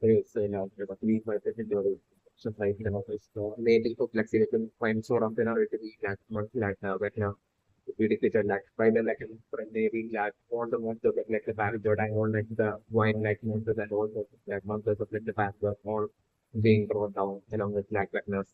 Please my secondary supply office. So maybe to flexible point sort of relatively like right now. Dedicated like spider like maybe like all the months of like the band that I own like the wine like months and also like months of like the band were all being brought down along with like wetness.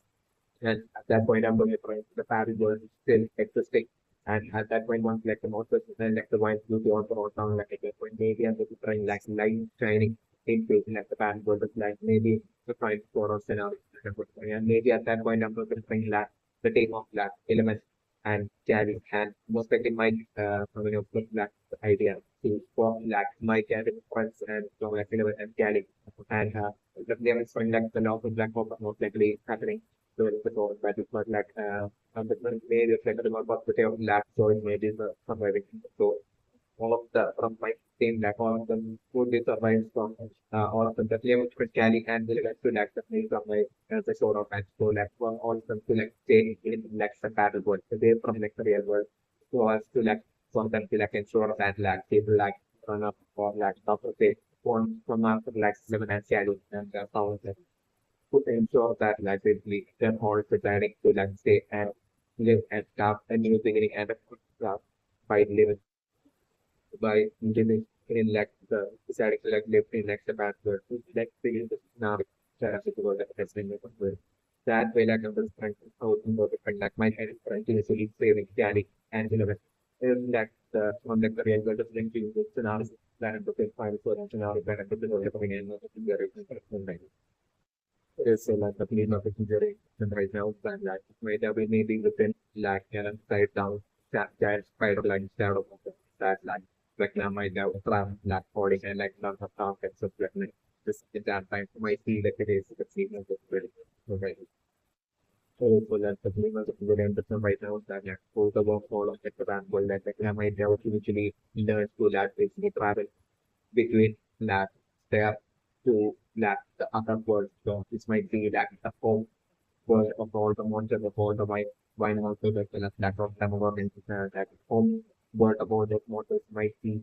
And at that point, I'm going to try the parent was still existing. And at that point, once like the monsters and like the wines will be on for down, like at that point, maybe I'm going to try like light shining into like the parent world, like maybe the trying for a scenario. And maybe at that point, I'm going to bring like the team of like elements and carry and most likely my put like the idea to form like my carry friends and so like element and carry and the name is going like the law of black hole most likely happening so it's the goal, but it's not like but maybe it's like the possibility of lack, so it may be the surviving. So all of the from my team, like all of them would be survived from all of them that level could carry and will like to like the place of my the sort of and so like for all of them to like stay in like the battle world away from like the real world. So as to like for them to like ensure that like people like run up or like top of it from after like seven and carry and how to ensure that like basically them all preparing to like stay and live and start a new beginning and a good start by living in like the deciding to like live in like the bad world, like figuring this now that the world that has been with. That way like I'm just trying to how to go different like my head is trying to usually saving carry and in like the on like the real world is linked to the scenario that I'm looking for the scenario that I'm looking for coming in very is like the clean of the injury and right now that like may there be maybe within like side down giant spider line instead of that like now might have from like coding and like not the targets of like this at that time might feel like it is the clean of the very right. So that the clean of the very interesting right now that like for the work all of the brand will that like I might have eventually learn to that basically travel between that step to that the other world. So this might be like the whole world of all the monsters of all the wine also that of them over into that home world of all the monsters might be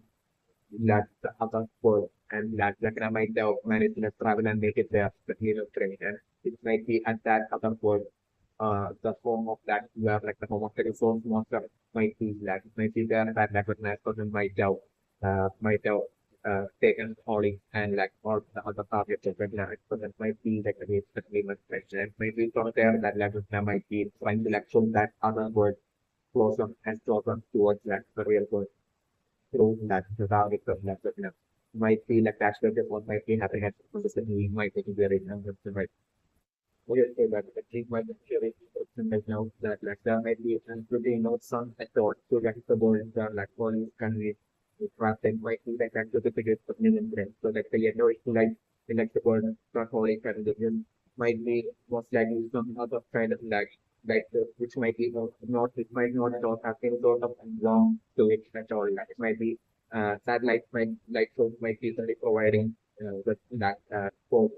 that the other world and that like I might have managed to travel and make it there the hero train and it might be at that other world the form of that you have like the form of the resource monster might be like might be there that recognized person might have taken Holly and like all the other targets of recognized person might be like the way that we must mention and maybe from there that level might be trying to like show that other word closer and closer towards that the real world through that the target of that might feel like that's where the one might be happening at the might take it very right. What do you say that the team might be sharing right now that like there might be pretty no sun at all to get the ball in the like ball can be crafted might be like that to the biggest of million friends. So like the yellow is like the ball not only kind of might be most likely some other kind of like which might be not it might not at all have any sort of wrong to it at all. Like it might be satellite might light source might be really providing with that for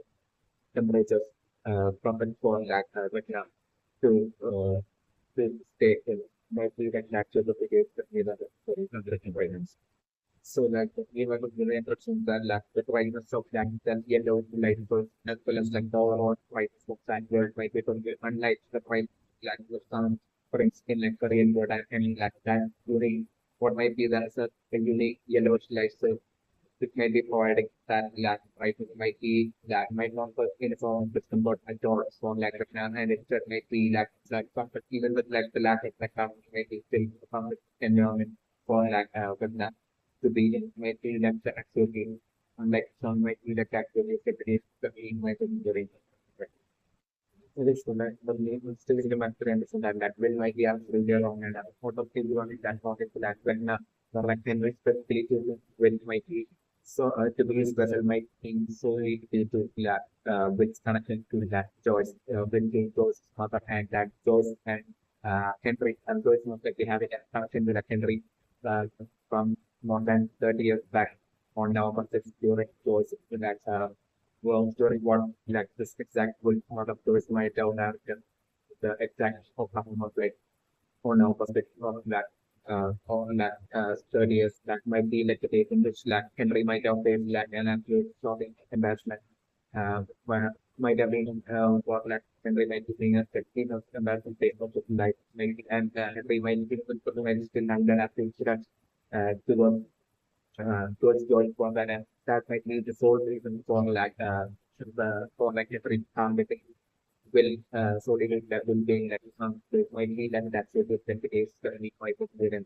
temperatures from and for that Vietnam to to stay in mostly like natural the environments. So like we were to be interesting that like the brightness of like the yellow light source as well as like the overall white smoke and world might be totally unlike the white like the sun for instance in like the real world and like that during what might be that's a unique yellowish light source it may be providing that lack right? It might be that might not work in its own system, but a door strong lack of plan, and it just might be like but even with like the lack of background, it might be still a public environment for like with that to be in might be like the actually unlike some might be like actually the being might be during it is so like the name is still in the master and that will might be absolutely wrong and out of things on it that pocket to that when the rectangle specifically will might be so typically special might think so it to that which connection to that choice bringing those mother and that those and Henry and those most likely having a connection to that Henry uh, from more than 30 years back on November 6th during those that well, during what like this exact will part of tourist might down and the exact outcome of like or now perspective on that studies that might be like the date in which like Henry might have faced like an absolute shocking embarrassment where might have been what like Henry might be being a 13 of American state of life, maybe, and Henry might be still have that after to the towards George Foreman, and that might be the sole reason for like every meeting will so little that will be like it might be that that's a different case currently quite popular and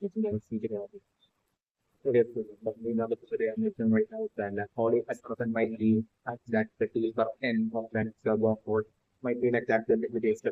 it is but we know the situation right now that Holly as person might be at that particular end of that server port might be like that the days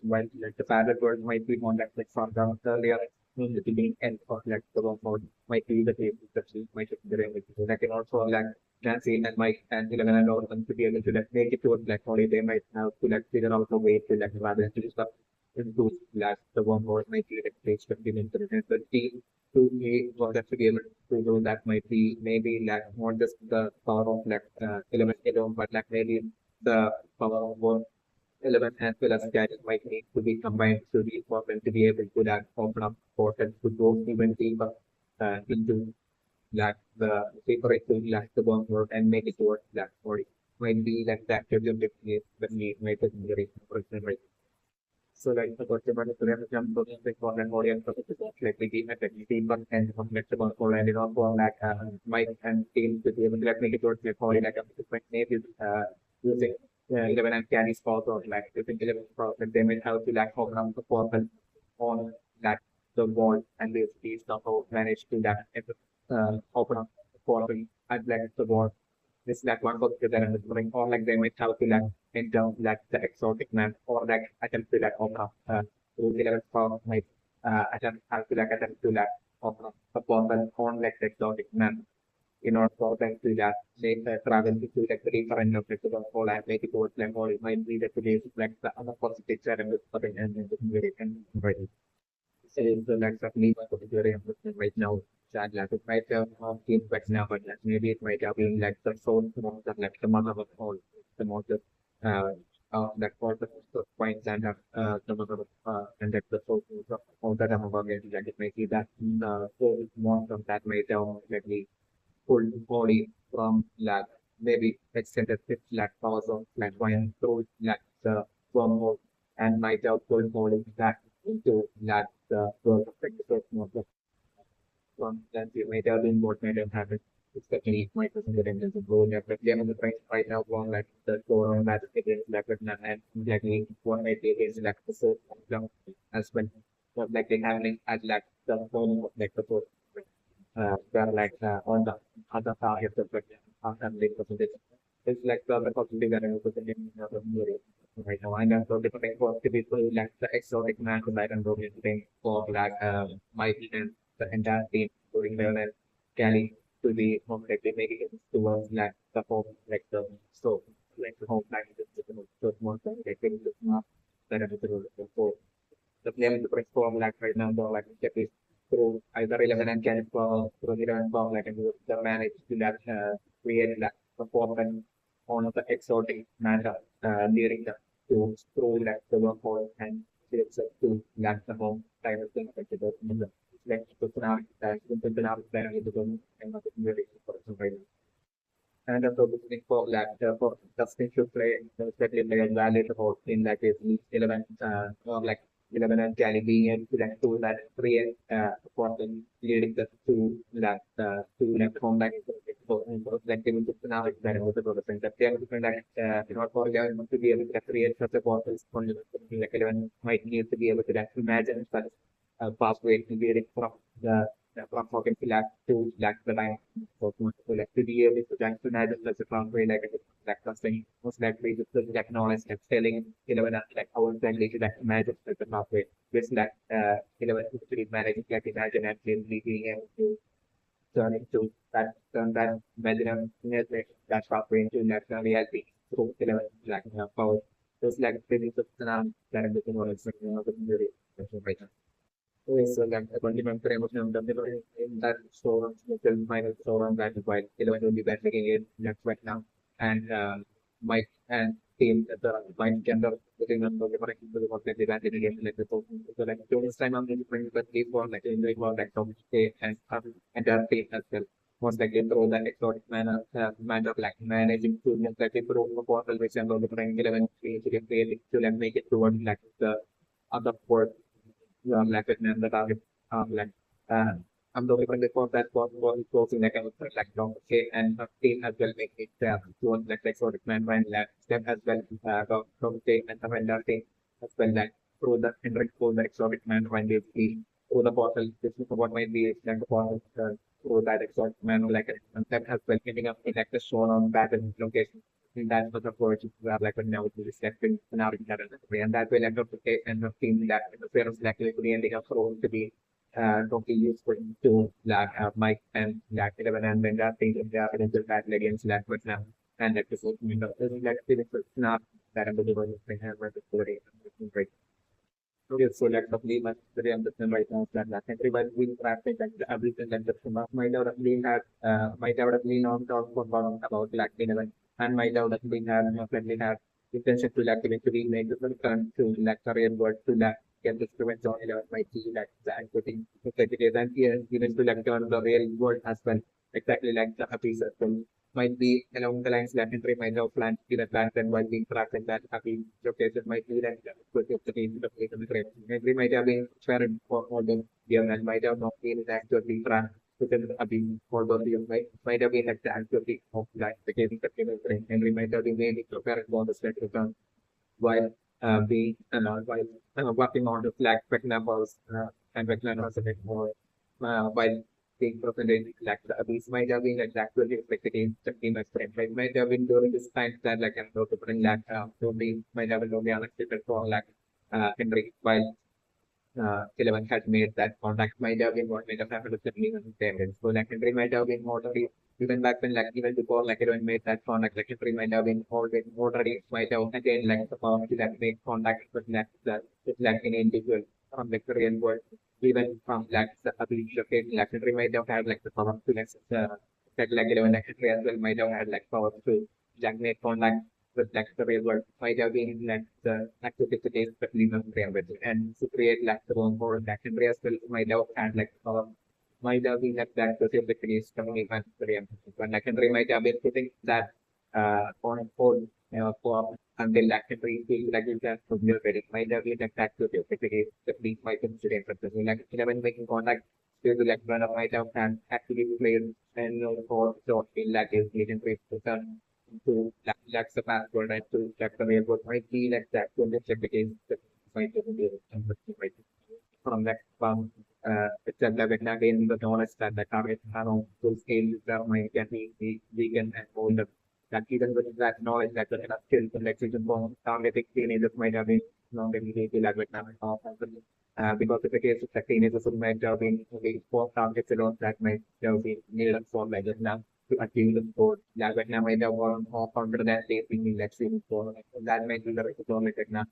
while like the parallel world might be on that like from the earlier in the beginning end of like server port might be the case that she might be doing it. Like and also like Nancy and Mike and 11 and all of them to be able to like make it towards like Holly they might have to like figure out a way to like rather than stuff into like the wormhole might be like page 15 into the team to be for that to be able to do that might be maybe like not just the power of like element alone, but like maybe the power of one element as well as gadget might need to be combined to be for them to be able to like open up portals to go even deeper into like the paper to like the bomb work and make it work that for it. Might be like that to the might be the so like the question about the jump to the foreign audience of like the game at the teamwork and flexible for and all for like Mike and team to be able to like make it work like for like a different name is using 11 and candy spot or like using 11 spot and they may have to like open up the portal on that the wall and these somehow manage to that open up the portal and like the wall this like one book that I'm doing, or like they might have to like enter like the exotic man, or like attempt to like open up to the level for might attempt have to like attempt to like open up a portal on like the exotic man in order for them to like make travel to like the different of like the whole and make it towards like or it might be that it is like the other positive side of the and right. So the next of me was very important right now. That like it might have been right now, but like maybe it might have been like the soul of the like the mother of all the most uh like all the points and the mother of and that the soul of all that I'm about like it may be that soul more from that might have maybe pulled body from like maybe extended with like powers of like one through like the wormhole and might have pulled body back into like the world of the from that we might have been what might have happened, especially my person getting into blowing up the game of the price right now one like the score on that against like and exactly one might be against like the source as well. So like they having at like the phone of like the source where like on the other target of like family percentage. It's like the possibility that I was in the movie right now. And so different for people like the exotic man who like and broken thing for like my and the entire team including them and Cali to be home like they make it towards like the home like the so like the home like the more like they look up that is the the player to perform like right now, like get this through either 11 and can for through 11 for like the manage to that create that performance on the exotic matter during the to through like the workforce and it's to like the home type of thing like the like to put out that to out there in the room and not really for some and also looking for that for testing to play especially play a valid role in like is 11 or like 11 and Caribbean to that to that create for the leading the to that to like from like so like they will just now it's that was the process that they are different in order for them to be able to create such a process for like 11 might need to be able to like imagine such a pathway to be from from Hogan to like the line so to like to be able to like to imagine such a pathway like something most likely just the like knowledge like telling 11 like our family to like imagine such a pathway which like 11 to managing like imagine and really being able to turn into that turn that imaginary that pathway into national reality so 11 like power just like really the that is the knowledge of the community right now. So like continuing to emotional delivery in that store, the final store that is why 11 will be back again next right now. And Mike and team at the mind gender within the different people who the advantage again like the so like during this time I'm going to bring the leave for like enjoying for like some stay and that team as well. most likely through the exotic manner like managing to like improve the portal which I'm going to bring 11 creating to like make it towards like the other port like and the target like uh I'm looking before that was closing like I was like long okay and team as well make it towards like exotic man when like step as well from team and the vendor team as well like through the entering for the exotic man when they see through the portal this is what might be like the portal through that exotic man like a concept as well ending up in like the shown on pattern location in that sort of approach like when now it is reflecting now in that way and that will end up the end of seeing that interference likely to be ending up to be totally useful to like Mike and like 11 and then that thing in the evidential battle against that but now and that is like feeling not that I'm the one thing have the story great. Okay, so like the play much very understand right now that everybody will practice like the everything that the might have been had might have been on talk about like and might have been had friendly had intention to like eventually make the turn to like career work to like get this prevent on might be like the equity and here even to like turn the real world as well exactly like the happy circle might be along the lines that entry might have planned to the plans and while being tracked and that happy location might be that could have the case of the trade. Entry might have been shared for more than year and might have not been actually tracked within the being for the year might have been actually of like the case of the trade. Entry might have been made to parent bonus that return while being while working on the flag numbers and numbers a bit more while being presented like the abyss might have been like actually expected the team as friend. Like might have been during this time that like I'm going to bring like to be might have been only unexpected for like Henry while 11 had made that contact might have been what made have happened with even parents. So like Henry might have been already even back when like even before like 11 made that contact, like Henry might have been already might have again like the power to like make contact with like an individual from like the real world. Even from like the ability to like Henry might have had like the power to like 11 like Henry as well might have had like power to like make contact with like the real world might have been like the activities that leave them with and to create like the own for like Andreas will might have had like might have been like that the activities coming in but like Henry might have been putting that on hold for until like Henry feel like you can familiar with it might have been like that to the activities that leave my consider like 11 making contact to the like one of might have actually played and for short feel like is agent to like the password and to check the mailbox might be like that to check the case that might be from that it's a level again the knowledge that the target have on full scale that might can be vegan and older that even with that knowledge that the skills and like for targeting teenagers might have been long immediately like with because if the case of the teenagers who might have been only four targets alone that might have been needed for like now to achieve the score. Like right now, might have more confident than they think let's see for that might be the right like now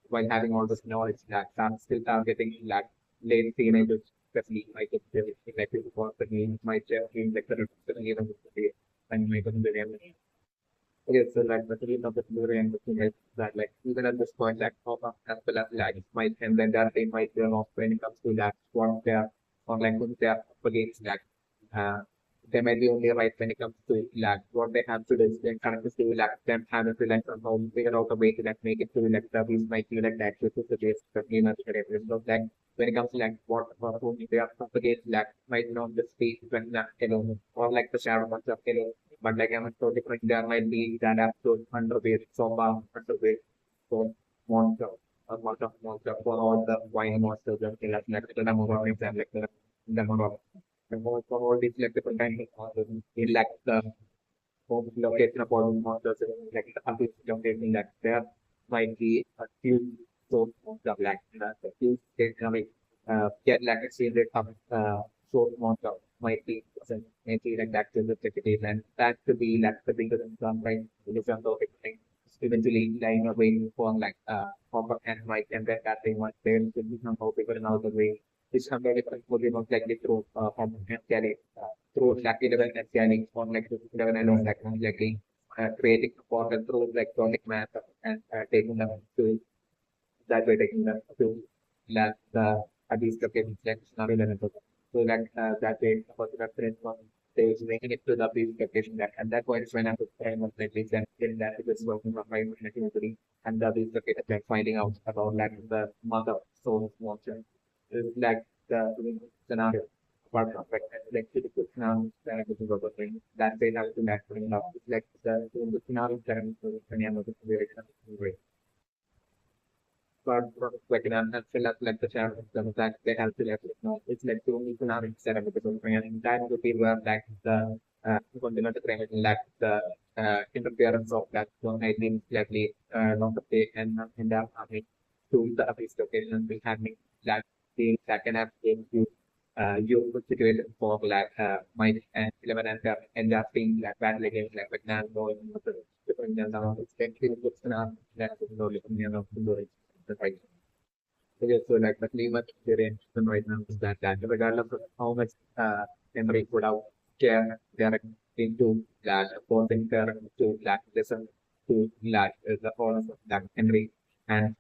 while having all this knowledge that I'm still targeting like late teenagers, especially like if they're like for the game might mean like the even and make them the yes, so like the thing of the theory and the thing is that like even at this point like as well as like might and then that they might turn off when it comes to that one there or like when they're up against that uh they might be only right when it comes to like what they have to do is then kind of to like them having to like somehow figure out a way to like make it to like the these might be like that which is the base of you know so like when it comes to like what or who they are up against like might not just be when or like the shadow of but like I'm so different, there might be that absolute underweight, so underweight, so monster, a monster for all the wine monsters and things like the number of exam, like the number of for all these like different kinds of monsters, in like the home location of all monsters, like the office location that there might be a few so of like the few economic get like a secret of so monster might be maybe like that to the executive and that could be like the bigger than some right in terms of thing eventually like waiting for like proper and mic and then that they want there to be some bigger and out the way it's something different for them like this through and carry through like 11 and carrying on like 11 and on like exactly creating a portal through electronic math and taking them to that way taking them to that at least the case like not relevant so like that way about the reference one they was making it to the basic location that at that point is when I was trying to play this and getting that it was working from my activity and the basic location like finding out about like the mother soul monster is like the scenario apart from like the scenario that I was working that they have to like bring up it's like the scenario that I'm very great but like and fill up like the channel that they have to like it's like the only scenario set up because and that would be where like the continental climate like the interference of that one I think likely not the pay and end up having to the abyss location will having that thing that can have you you situated for like my and 11 and end up being like bad against like Vietnam going different than some of its good scenario that is no living the right. Okay, so like the climate experience right now is that regardless of how much memory put out care direct into that forcing care to that listen to that the whole of that Henry and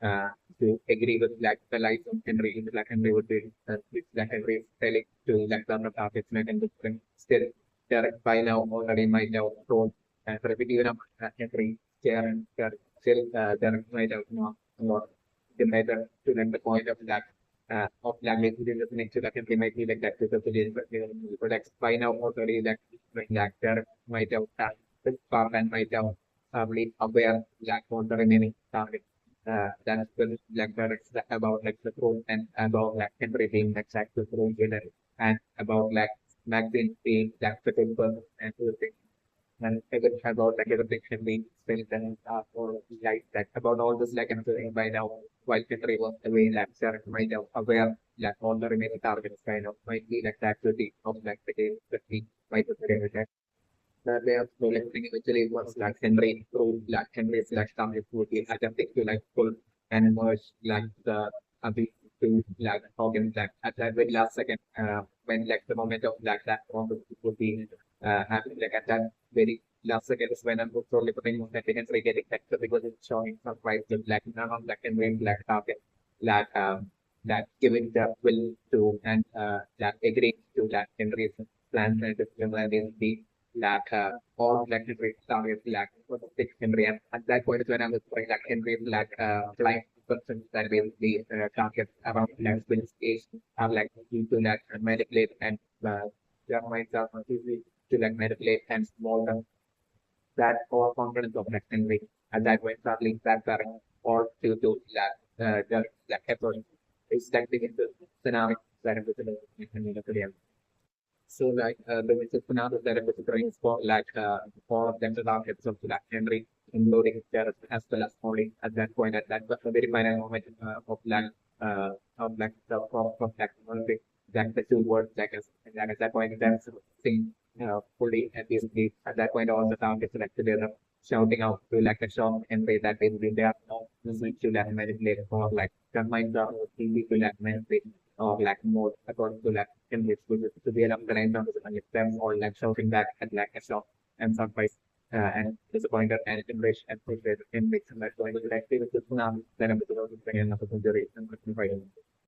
to agree with like the life of Henry in Black Henry would be if Black Henry is telling to like the targets and different still direct by now already might have thrown and repetitive Henry care and care still direct might have not divided to like the point of language within the nature that can be might be like that because it is but like by now already that like the actor might have started far and might have probably aware that on the remaining target. That's the like that about like the code and about like Henry being exact the role and about like Maxine being like the people and everything and even about like everything can be spent and or like that about all this like everything by now while country was away like sir might have aware like all the remaining targets kind of might be like the activity of like the game that we might have attack. That way of collecting eventually was like Henry through like Henry's like target would be attempting to like pull and merge like the ability to like organ like at that very last second when like the moment of like that would be happening like at that very last second is when I'm totally putting more confidence by getting better because it's showing some quite good like none of that can win black target that that giving the will to and that agreeing to that Henry's plan and the that all black Henry target black was six Henry and at that point is when I was playing like Henry black flying person that will be target around like spin stage are like to that manipulate and their minds are easy to like manipulate and small them that all components of next and week and that when traveling that current or to that that effort is acting into scenario that is the so like the visit scenario that is occurring for like for them to targets of Black Henry, including there as well as only at that point at that very final moment of like the form of technology that the two words like as and then at that point that's thing fully and basically at that point all the targets like together shouting out to like a shop and way that basically they are now listening to that manipulate for like combine the TV to that manipulate or like more according to like in this to be able to connect on them or like shouting back at like a shop and surprise and disappointed and enriched and frustrated in mix and that's going to like with the tsunami then I'm going to bring another consideration.